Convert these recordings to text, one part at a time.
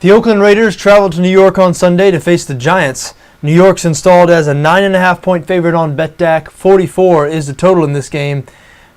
The Oakland Raiders traveled to New York on Sunday to face the Giants. New York's installed as a 9.5-point favorite on BETDAQ. 44 is the total in this game.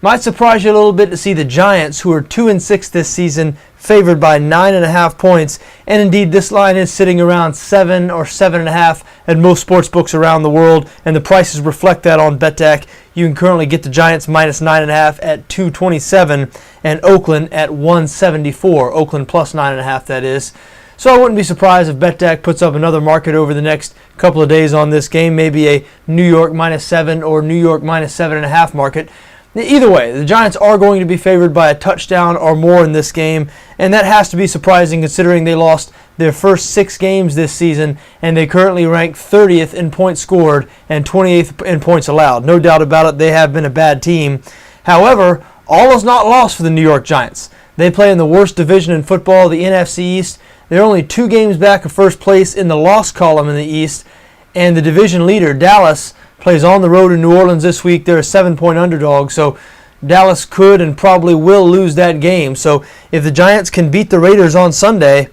Might surprise you a little bit to see the Giants, who are 2-6 this season, favored by 9.5 points. And indeed, this line is sitting around 7 or 7.5 at most sports books around the world, and the prices reflect that on BETDAQ. You can currently get the Giants minus 9.5 at 227 and Oakland at 174. Oakland plus 9.5, that is. So I wouldn't be surprised if BETDAQ puts up another market over the next couple of days on this game, maybe a New York minus 7 or New York minus 7.5 market. Either way, the Giants are going to be favored by a touchdown or more in this game, and that has to be surprising considering they lost their first 6 games this season, and they currently rank 30th in points scored and 28th in points allowed. No doubt about it, they have been a bad team. However, all is not lost for the New York Giants. They play in the worst division in football, the NFC East. They're only 2 games back of first place in the loss column in the East, and the division leader, Dallas, plays on the road in New Orleans this week. They're a 7-point underdog, so Dallas could and probably will lose that game. So if the Giants can beat the Raiders on Sunday,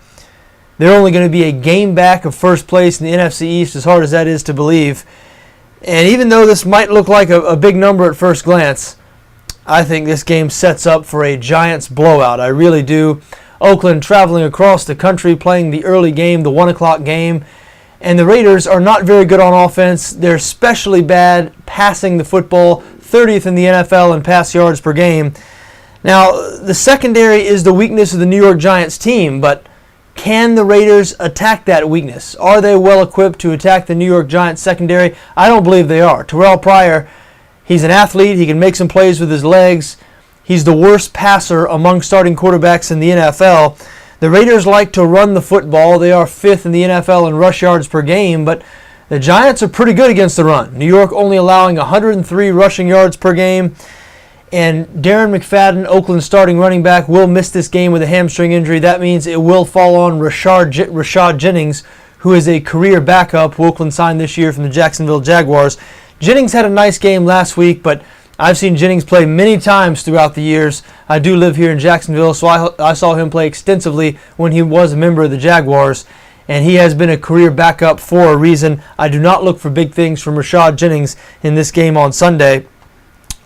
they're only going to be a game back of first place in the NFC East, as hard as that is to believe. And even though this might look like a big number at first glance, I think this game sets up for a Giants blowout. I really do. Oakland traveling across the country, playing the early game, the 1 o'clock game. And the Raiders are not very good on offense. They're especially bad passing the football, 30th in the NFL in pass yards per game. Now, the secondary is the weakness of the New York Giants team, but can the Raiders attack that weakness? Are they well equipped to attack the New York Giants secondary? I don't believe they are. Terrell Pryor, he's an athlete. He can make some plays with his legs. He's the worst passer among starting quarterbacks in the NFL. The Raiders like to run the football. They are 5th in the NFL in rush yards per game, but the Giants are pretty good against the run. New York only allowing 103 rushing yards per game, and Darren McFadden, Oakland's starting running back, will miss this game with a hamstring injury. That means it will fall on Rashad Jennings, who is a career backup who Oakland signed this year from the Jacksonville Jaguars. Jennings had a nice game last week, but I've seen Jennings play many times throughout the years. I do live here in Jacksonville, so I saw him play extensively when he was a member of the Jaguars, and he has been a career backup for a reason. I do not look for big things from Rashad Jennings in this game on Sunday.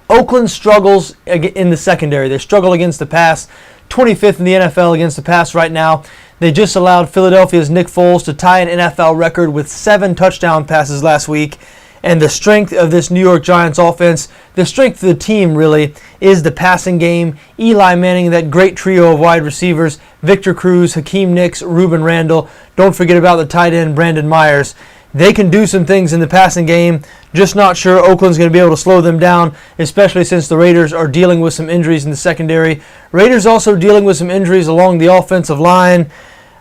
Oakland struggles in the secondary. They struggle against the pass, 25th in the NFL against the pass right now. They just allowed Philadelphia's Nick Foles to tie an NFL record with 7 touchdown passes last week. And the strength of this New York Giants offense, the strength of the team really, is the passing game. Eli Manning, that great trio of wide receivers, Victor Cruz, Hakeem Nicks, Ruben Randall. Don't forget about the tight end, Brandon Myers. They can do some things in the passing game. Just not sure Oakland's going to be able to slow them down, especially since the Raiders are dealing with some injuries in the secondary. Raiders also dealing with some injuries along the offensive line.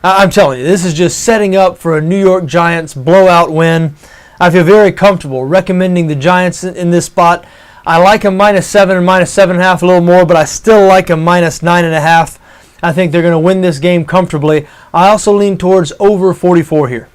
I'm telling you, this is just setting up for a New York Giants blowout win. I feel very comfortable recommending the Giants in this spot. I like them minus 7 and minus 7.5 a little more, but I still like them minus 9.5. I think they're going to win this game comfortably. I also lean towards over 44 here.